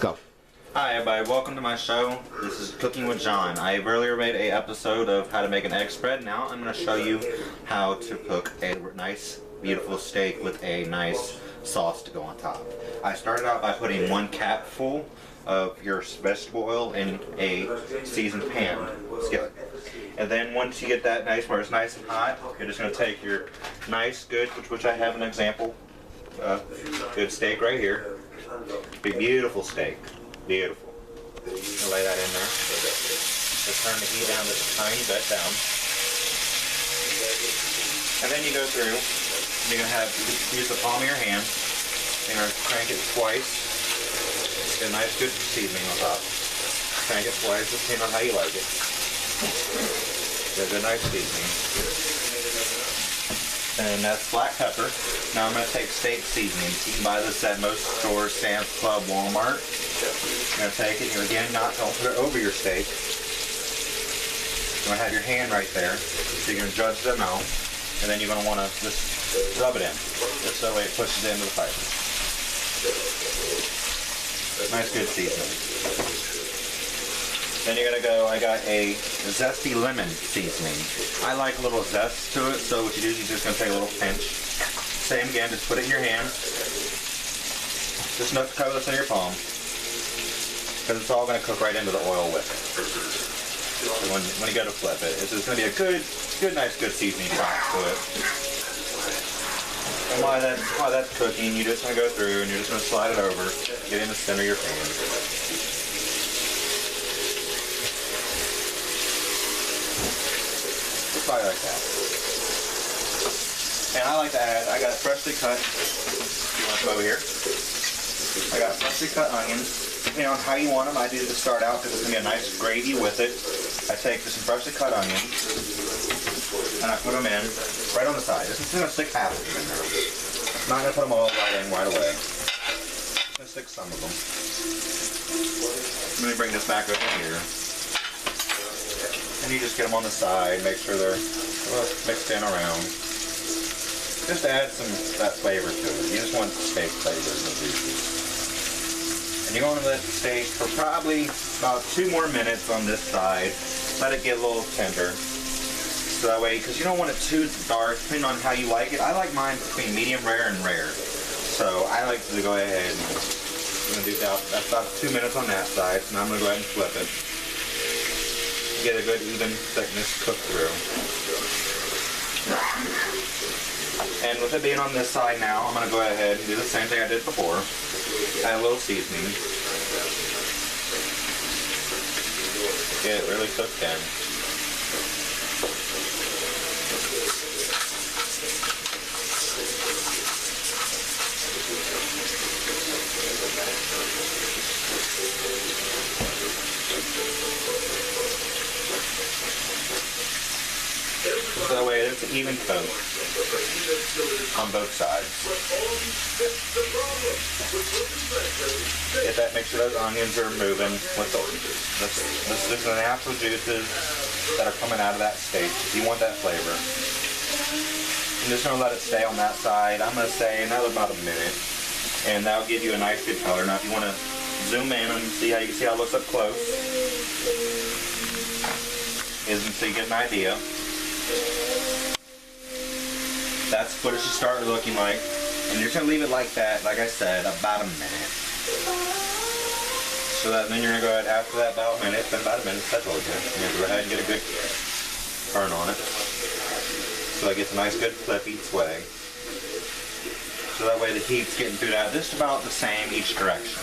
Go. Hi everybody, welcome to my show. This is Cooking with John. I earlier made an episode of how to make an egg spread. Now I'm going to show you how to cook a nice, beautiful steak with a nice sauce to go on top. I started out by putting 1 capful of your vegetable oil in a seasoned pan skillet. And then once you get that nice, where it's nice and hot, you're just going to take your nice, good, which I have an example, good steak right here. Big, beautiful steak. Beautiful. I'll lay that in there. Just turn the heat down just a tiny bit down. And then you go through, you're going to use the palm of your hand. You're going to crank it twice. Get a nice good seasoning on top. Crank it twice, depending on how you like it. Get a good nice seasoning. And that's black pepper. Now I'm going to take steak seasoning. You can buy this at most stores, Sam's Club, Walmart. You're going to take it, and again, don't put it over your steak. You're going to have your hand right there, so you're going to judge the amount, and then you're going to want to just rub it in, just so it pushes it into the fibers. Nice good seasoning. Then you're going to go, I got a zesty lemon seasoning. I like a little zest to it, so what you do is you're just going to take a little pinch. Same again, just put it in your hand. Just enough to cover this in your palm. Because it's all going to cook right into the oil with it. So when you go to flip it, it's just going to be a good, nice, good seasoning to it. And while that's cooking, you're just going to go through and you're just going to slide it over, get in the center of your pan. Probably like that. And I like to add, I got freshly cut, you want to come over here? I got freshly cut onions. Depending on how you want them, I do to start out because it's going to be a nice gravy with it. I take some freshly cut onions and I put them in right on the side. This is going to stick half of them in there. I'm not going to put them all right away. I'm going to stick some of them. Let me bring this back over here. And you just get them on the side, make sure they're mixed in around. Just to add that flavor to it. You just want steak flavors and juices. And you're going to let the steak for probably about 2 more minutes on this side. Let it get a little tender. So that way, because you don't want it too dark, depending on how you like it. I like mine between medium rare and rare. So I like to go ahead and I'm going to do that. That's about 2 minutes on that side. So now I'm going to go ahead and flip it. Get a good even thickness cooked through. And with it being on this side now, I'm going to go ahead and do the same thing I did before. Add a little seasoning. Get it really cooked in. So that way it's an even coat on both sides. Make sure those onions are moving with the natural juices that are coming out of that steak. You want that flavor. I'm just going to let it stay on that side. I'm going to say another about a minute, and that'll give you a nice good color. Now if you want to zoom in and see how it looks up close, so you get an idea. That's what it should start looking like. And you're just going to leave it like that, like I said, about a minute. So then you're going to go ahead after that about a minute, it's been about a minute, that's all good. You're going to go ahead and get a good turn on it. So it gets a nice good flippy sway. So that way the heat's getting through that just about the same each direction.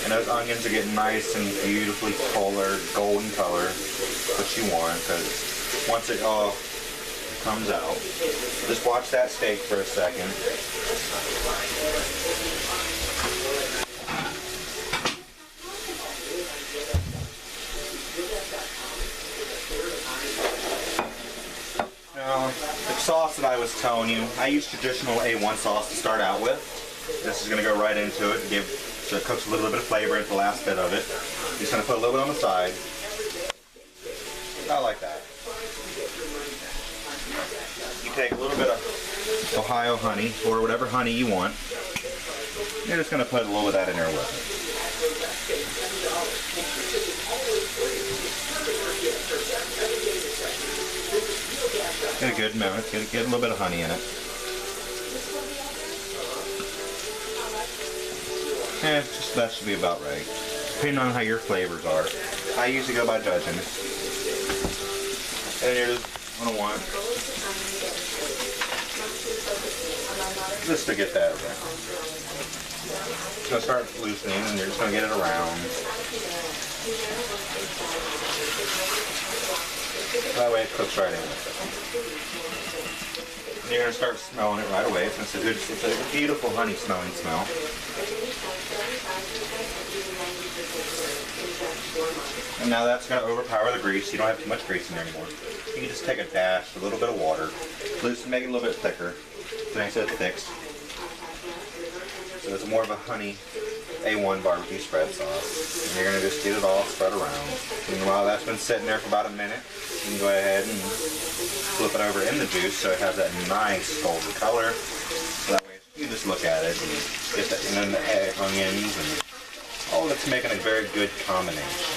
And those onions are getting nice and beautifully colored, golden color, what you want, because once it all comes out, just watch that steak for a second. Now, the sauce that I was telling you, I use traditional A1 sauce to start out with. This is going to go right into it and so it cooks a little bit of flavor into the last bit of it. Just going to put a little bit on the side. I like that. You take a little bit of Ohio honey, or whatever honey you want. You're just going to put a little bit of that in there with it. Get a good amount, get a little bit of honey in it. Just that should be about right, depending on how your flavors are. I usually go by judging. And you're just gonna want just to get that around. It's gonna start loosening, and you're just gonna get it around. That way it cooks right in. And you're gonna start smelling it right away. It's a beautiful honey smelling smell. And now that's going to overpower the grease. You don't have too much grease in there anymore. You can just take a dash, a little bit of water, loosen, make it a little bit thicker. So instead of thick. So it's more of a honey A1 barbecue spread sauce. And you're going to just get it all spread around. And while that's been sitting there for about a minute, you can go ahead and flip it over in the juice so it has that nice golden color. So that way you just look at it and get that, and then the egg, onions, and all that's making a very good combination.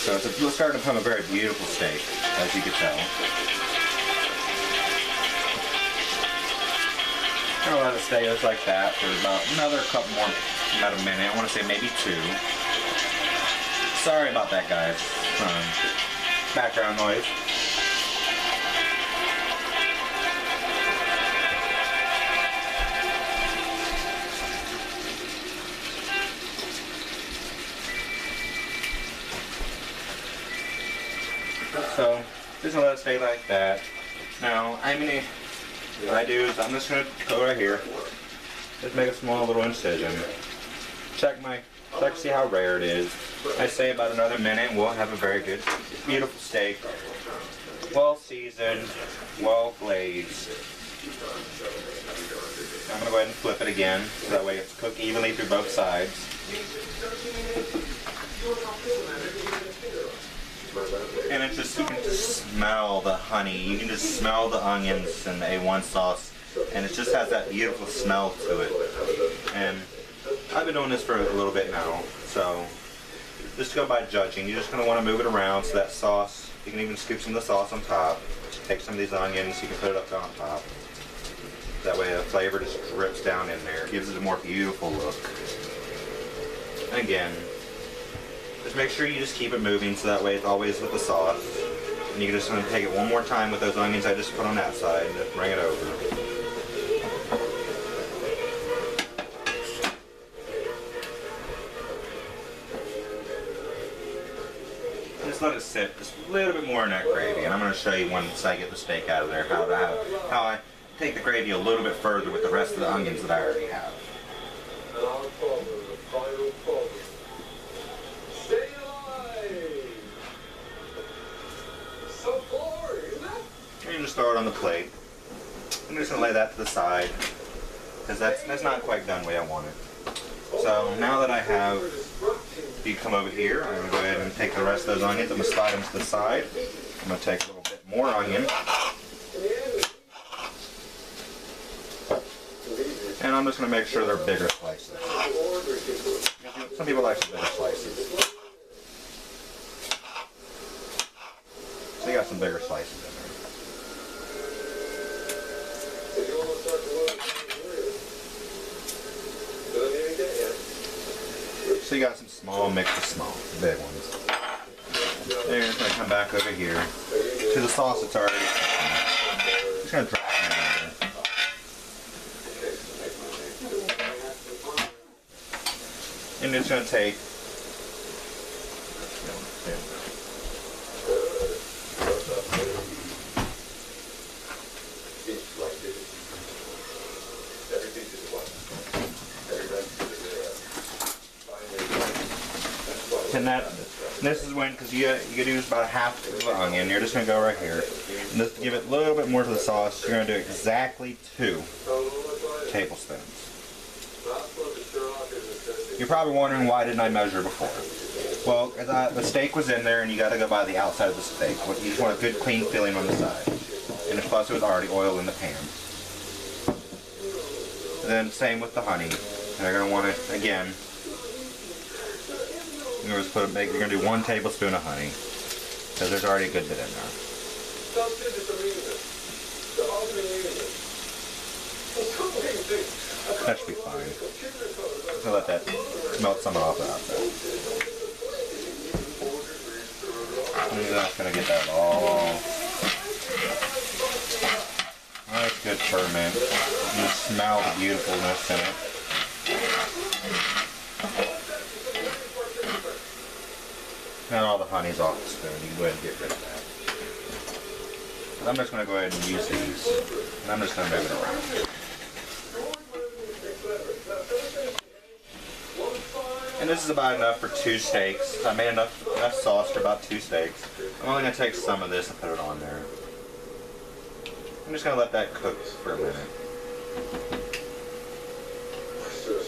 So it's starting to become a very beautiful steak, as you can tell. I'm gonna let it stay just like that for about another couple more, about a minute. I want to say maybe 2. Sorry about that, guys. Background noise. So, just gonna let it stay like that. Now, what I do is I'm just gonna go right here. Just make a small little incision. Check to see how rare it is. I say about another minute, we'll have a very good, beautiful steak. Well seasoned, well glazed. I'm gonna go ahead and flip it again, so that way it's cooked evenly through both sides. And it's just, you can just smell the honey, you can just smell the onions and the A1 sauce, and it just has that beautiful smell to it. And I've been doing this for a little bit now, so just go by judging. You're just going to want to move it around so that sauce, you can even scoop some of the sauce on top. Take some of these onions, you can put it up on top. That way the flavor just drips down in there, gives it a more beautiful look. And again, just make sure you just keep it moving so that way it's always with the sauce. And you can just want to take it one more time with those onions I just put on that side and just bring it over. Just let it sit just a little bit more in that gravy, and I'm going to show you once I get the steak out of there how I take the gravy a little bit further with the rest of the onions that I already have. And just throw it on the plate. I'm just going to lay that to the side because that's not quite done the way I want it. So now that I have, if you come over here, I'm going to go ahead and take the rest of those onions. I'm going to slide them to the side. I'm going to take a little bit more onion. And I'm just going to make sure they're bigger slices. Some people like some bigger slices. So you got some bigger slices in there. So you got some small mixed with small, big ones. Then you're just going to come back over here to the sauce that's already just going to drop it in there. And it's going to take this is when, because you use about half of the onion, you're just going to go right here. And just to give it a little bit more to the sauce, you're going to do exactly 2 tablespoons. You're probably wondering why didn't I measure before? Well, the steak was in there and you got to go by the outside of the steak. You just want a good clean filling on the side. And plus it was already oil in the pan. And then same with the honey. And you're going to want it, again, you're going to do 1 tablespoon of honey, because there's already a good bit in there. That should be fine. I'll let that melt some off out there. I'm not gonna get that all. Nice, good ferment. You smell the beautifulness in it. Now all the honey's off the spoon. You can go ahead and get rid of that. I'm just going to go ahead and use these. And I'm just going to move it around. And this is about enough for 2 steaks. I made enough sauce for about 2 steaks. I'm only going to take some of this and put it on there. I'm just going to let that cook for a minute.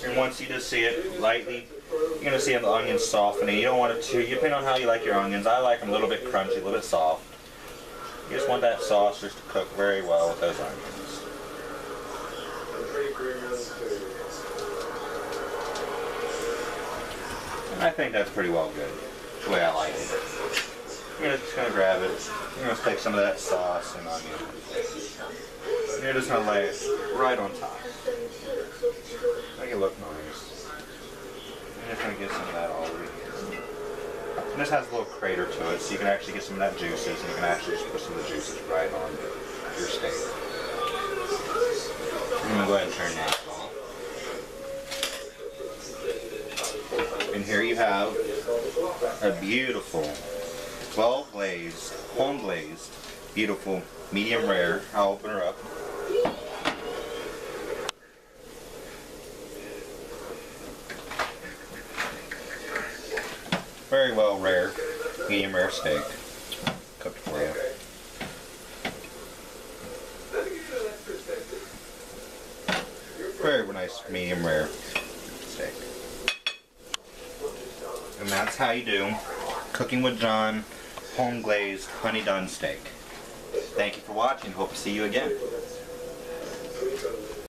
And once you just see it lightly, you're going to see the onions softening. You don't want it to, depending on how you like your onions. I like them a little bit crunchy, a little bit soft. You just want that sauce just to cook very well with those onions. And I think that's pretty well good, the way I like it. You're just going to grab it. You're going to take some of that sauce and onion. And you're just going to lay it right on top. Make it look nice. I'm just going to get some of that all over here. And this has a little crater to it, so you can actually get some of that juices, and you can actually just put some of the juices right on your steak. I'm going to go ahead and turn that off. And here you have a beautiful, well-glazed, home-glazed, beautiful, medium rare. I'll open her up. Very well rare, medium rare steak, cooked for you. Very nice medium rare steak. And that's how you do Cooking with John home glazed honey done steak. Thank you for watching. Hope to see you again.